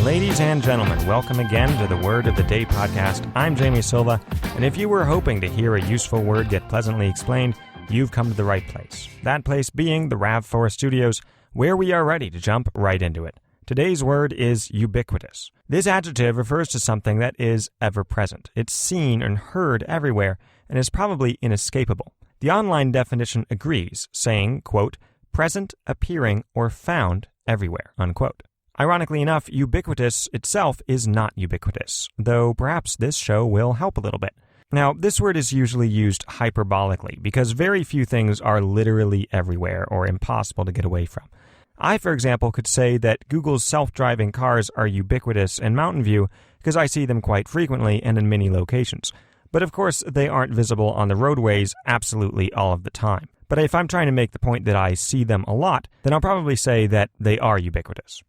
Ladies and gentlemen, welcome again to the Word of the Day podcast. I'm Jamie Silva, and if you were hoping to hear a useful word get pleasantly explained, you've come to the right place. That place being the Rav4 Studios, where we are ready to jump right into it. Today's word is ubiquitous. This adjective refers to something that is ever-present. It's seen and heard everywhere, and is probably inescapable. The online definition agrees, saying, quote, present, appearing, or found everywhere, unquote. Ironically enough, ubiquitous itself is not ubiquitous, though perhaps this show will help a little bit. Now, this word is usually used hyperbolically because very few things are literally everywhere or impossible to get away from. I, for example, could say that Google's self-driving cars are ubiquitous in Mountain View because I see them quite frequently and in many locations. But of course, they aren't visible on the roadways absolutely all of the time. But if I'm trying to make the point that I see them a lot, then I'll probably say that they are ubiquitous.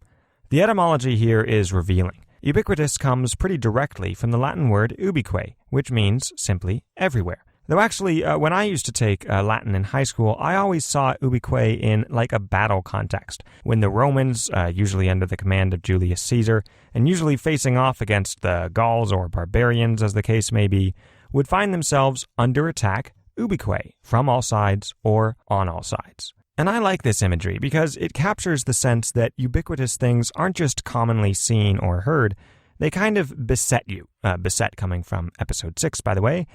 The etymology here is revealing. Ubiquitous comes pretty directly from the Latin word ubique, which means simply everywhere. Though actually, when I used to take Latin in high school, I always saw ubique in like a battle context, when the Romans, usually under the command of Julius Caesar, and usually facing off against the Gauls or barbarians as the case may be, would find themselves under attack ubique, from all sides or on all sides. And I like this imagery because it captures the sense that ubiquitous things aren't just commonly seen or heard, they kind of beset you. Beset coming from episode 6, by the way.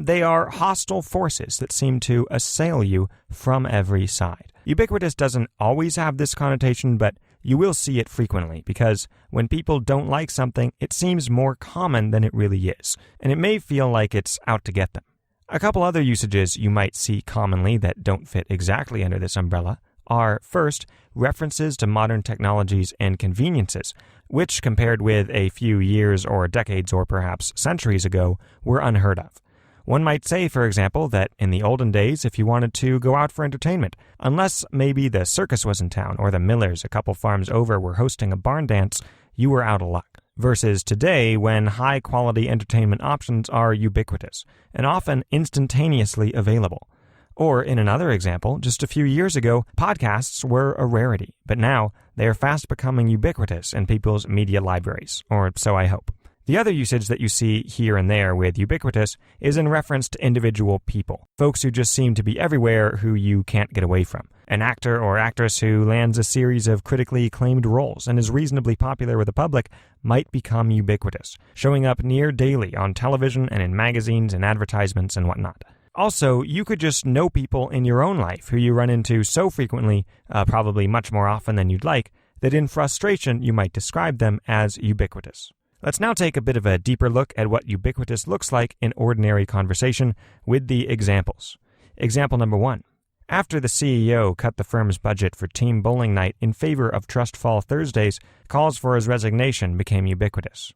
They are hostile forces that seem to assail you from every side. Ubiquitous doesn't always have this connotation, but you will see it frequently because when people don't like something, it seems more common than it really is, and it may feel like it's out to get them. A couple other usages you might see commonly that don't fit exactly under this umbrella are, first, references to modern technologies and conveniences, which, compared with a few years or decades or perhaps centuries ago, were unheard of. One might say, for example, that in the olden days, if you wanted to go out for entertainment, unless maybe the circus was in town or the Millers a couple farms over were hosting a barn dance, you were out of luck. Versus today, when high-quality entertainment options are ubiquitous and often instantaneously available. Or, in another example, just a few years ago, podcasts were a rarity, but now they are fast becoming ubiquitous in people's media libraries, or so I hope. The other usage that you see here and there with ubiquitous is in reference to individual people, folks who just seem to be everywhere who you can't get away from. An actor or actress who lands a series of critically acclaimed roles and is reasonably popular with the public might become ubiquitous, showing up near daily on television and in magazines and advertisements and whatnot. Also, you could just know people in your own life who you run into so frequently, probably much more often than you'd like, that in frustration you might describe them as ubiquitous. Let's now take a bit of a deeper look at what ubiquitous looks like in ordinary conversation with the examples. Example number 1. After the CEO cut the firm's budget for team bowling night in favor of Trust Fall Thursdays, calls for his resignation became ubiquitous.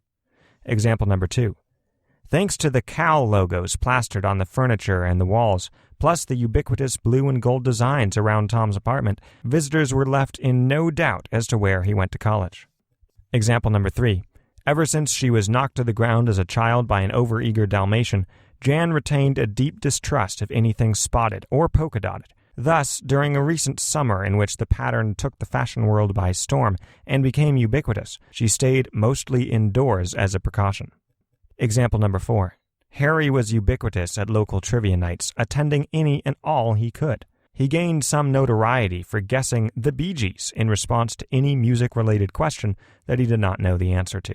Example number 2. Thanks to the cow logos plastered on the furniture and the walls, plus the ubiquitous blue and gold designs around Tom's apartment, visitors were left in no doubt as to where he went to college. Example number 3. Ever since she was knocked to the ground as a child by an overeager Dalmatian, Jan retained a deep distrust of anything spotted or polka-dotted. Thus, during a recent summer in which the pattern took the fashion world by storm and became ubiquitous, she stayed mostly indoors as a precaution. Example number 4. Harry was ubiquitous at local trivia nights, attending any and all he could. He gained some notoriety for guessing the Bee Gees in response to any music-related question that he did not know the answer to.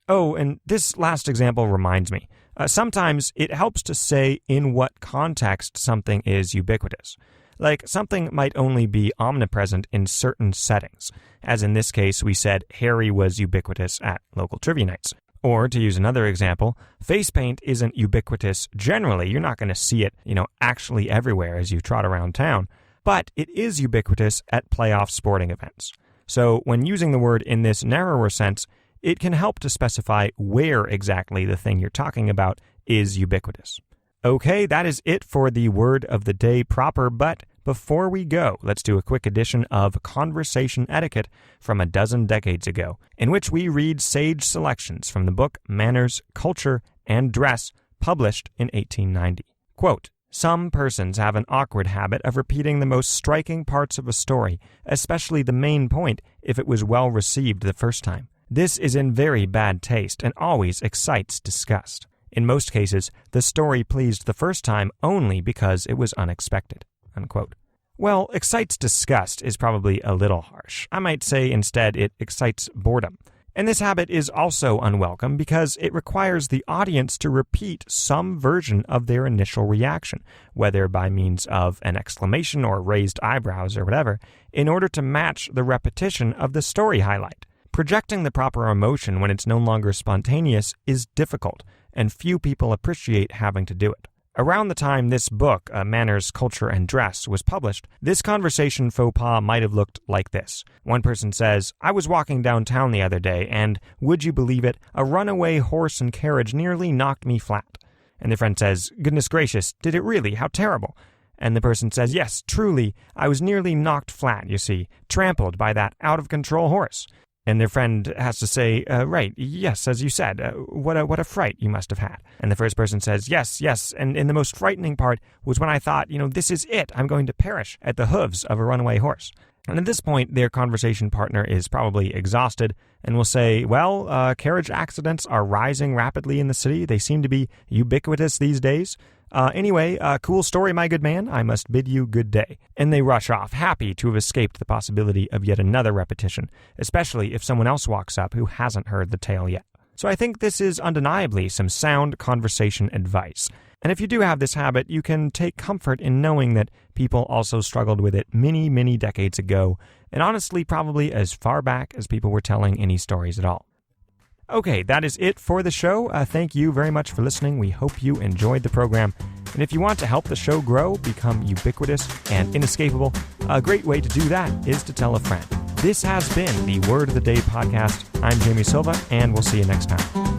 Oh, and this last example reminds me. Sometimes it helps to say in what context something is ubiquitous. Like, something might only be omnipresent in certain settings. As in this case, we said Harry was ubiquitous at local trivia nights. Or, to use another example, face paint isn't ubiquitous generally. You're not going to see it, actually everywhere as you trot around town. But it is ubiquitous at playoff sporting events. So, when using the word in this narrower sense, it can help to specify where exactly the thing you're talking about is ubiquitous. Okay, that is it for the word of the day proper, but before we go, let's do a quick edition of Conversation Etiquette from a dozen decades ago, in which we read sage selections from the book Manners, Culture, and Dress, published in 1890. Quote, Some persons have an awkward habit of repeating the most striking parts of a story, especially the main point, if it was well received the first time. This is in very bad taste and always excites disgust. In most cases, the story pleased the first time only because it was unexpected." Unquote. Well, excites disgust is probably a little harsh. I might say instead it excites boredom. And this habit is also unwelcome because it requires the audience to repeat some version of their initial reaction, whether by means of an exclamation or raised eyebrows or whatever, in order to match the repetition of the story highlight. Projecting the proper emotion when it's no longer spontaneous is difficult, and few people appreciate having to do it. Around the time this book, Manners, Culture, and Dress, was published, this conversation faux pas might have looked like this. One person says, "I was walking downtown the other day, and, would you believe it, a runaway horse and carriage nearly knocked me flat." And the friend says, "Goodness gracious, did it really? How terrible." And the person says, "Yes, truly, I was nearly knocked flat, you see, trampled by that out-of-control horse." And their friend has to say, "Right, yes, as you said, what a fright you must have had." And the first person says, yes, and the most frightening part was when I thought, this is it, I'm going to perish at the hooves of a runaway horse." And at this point, their conversation partner is probably exhausted and will say, "Well, carriage accidents are rising rapidly in the city. They seem to be ubiquitous these days. Anyway, cool story, my good man. I must bid you good day." And they rush off, happy to have escaped the possibility of yet another repetition, especially if someone else walks up who hasn't heard the tale yet. So I think this is undeniably some sound conversation advice. And if you do have this habit, you can take comfort in knowing that people also struggled with it many, many decades ago, and honestly probably as far back as people were telling any stories at all. Okay, that is it for the show. Thank you very much for listening. We hope you enjoyed the program. And if you want to help the show grow, become ubiquitous and inescapable, a great way to do that is to tell a friend. This has been the Word of the Day podcast. I'm Jamie Silva, and we'll see you next time.